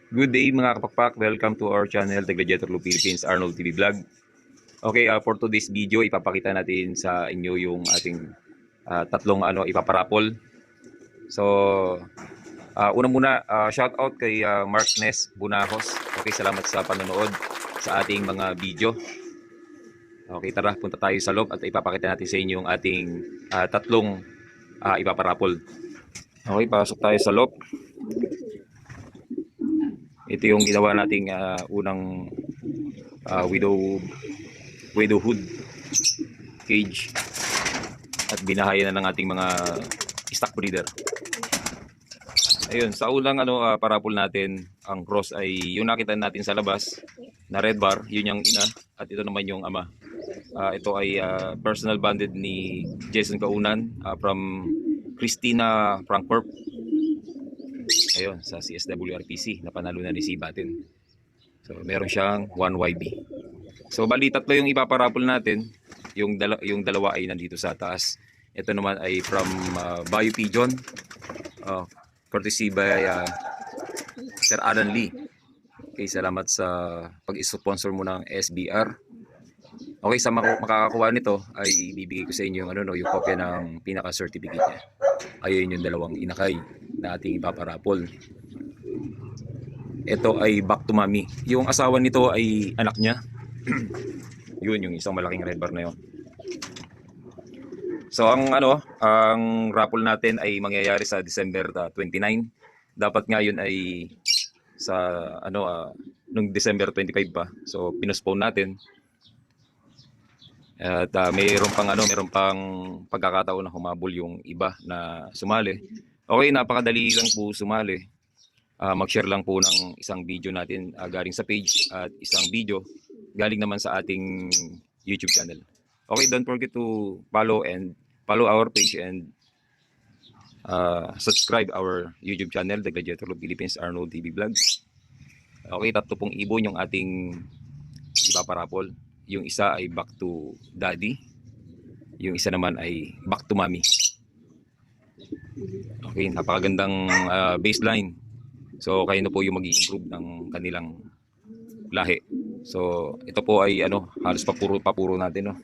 Good day mga kapakpak, welcome to our channel, The Gladiator Blue Philippines, Arnold TV Vlog. Okay, for today's video, ipapakita natin sa inyo yung ating tatlong ipaparapol. So, una muna, shout out kay Mark Ness Bunahos. Okay, salamat sa panonood sa ating mga video. Okay, tara, punta tayo sa loob at ipapakita natin sa inyo yung ating tatlong ipaparapol. Okay, pasok tayo sa loob. Ito yung ginawa nating unang widowhood cage at binahayan na ng ating mga stock breeder. Ayun, sa unang parapol natin, ang cross ay yung nakita natin sa labas na red bar, yun yung ina at ito naman yung ama. Ito ay personal banded ni Jason Kaunan from Christina Frankfurt. Ayun, sa CSWRPC na panalo na ni si Batin. So meron siyang 1 YB. So bali tatlo yung ipaparapol natin. Yung dalawa ay nandito sa taas. Ito naman ay from Bio Pigeon. Courtesy by Sir Alan Lee. Okay, salamat sa pag-sponsor mo ng SBR. Okay, sa makakakuha nito ay ibibigay ko sa inyo yung yung kopya ng pinaka-certificate niya. Ayun yung dalawang inakay na ating ipaparapol. Ito ay back to mommy. Yung asawa nito ay anak niya. Yun yung isang malaking red bar na yun. So ang raffle natin ay mangyayari sa December 29. Dapat ngayon ay sa nung December 25 pa. So pinospone natin. At mayroon pang pagkakataon na humabol yung iba na sumali. Okay, napakadali lang po sumali. Mag-share lang po ng isang video natin galing sa page at isang video galing naman sa ating YouTube channel. Okay, don't forget to follow our page and subscribe our YouTube channel, The Gladiator Blue Philippines, Arnold TV Vlogs. Okay, tatlo pong ibon yung ating ipaparapol. Yung isa ay back to daddy. Yung isa naman ay back to mommy. Okay, napakagandang baseline. So kayo na po yung mag-i-improve ng kanilang lahi. So ito po ay halos papuro natin, no?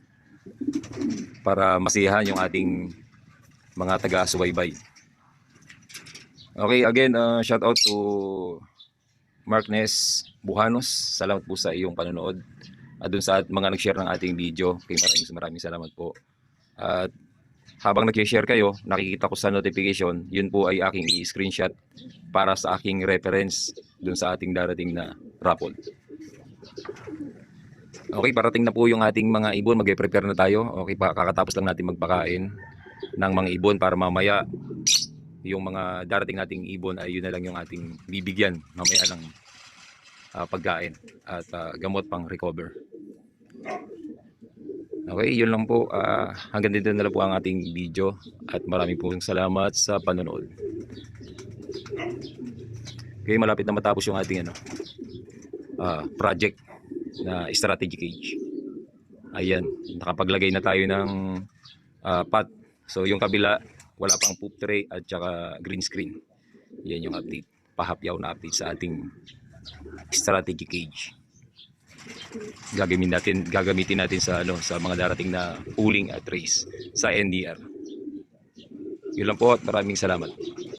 Para masiyahan yung ating mga taga-subaybay. Okay, again, shout out to Mark Ness Buhanos. Salamat po sa iyong panonood. Doon sa mga nag-share ng ating video, kay maraming salamat po. At habang nag-share kayo, nakikita ko sa notification, yun po ay aking i-screenshot para sa aking reference dun sa ating darating na raffle. Okay, parating na po yung ating mga ibon. Mag-prepare na tayo. Okay, kakatapos lang natin magpakain ng mga ibon para mamaya yung mga darating nating ibon ay yun na lang yung ating bibigyan mamaya ng pagkain at gamot pang recover. Okay, yun lang po. Hanggang dito na lang po ang ating video at maraming po salamat sa panonood. Okay, malapit na matapos yung ating project na strategy cage. Ayan, nakapaglagay na tayo ng pot. So yung kabila, wala pang poop tray at saka green screen. Yan yung update, pahapyaw na update sa ating strategy cage. Gagamitin natin sa sa mga darating na pooling at race sa NDR. Yun lang po at maraming salamat.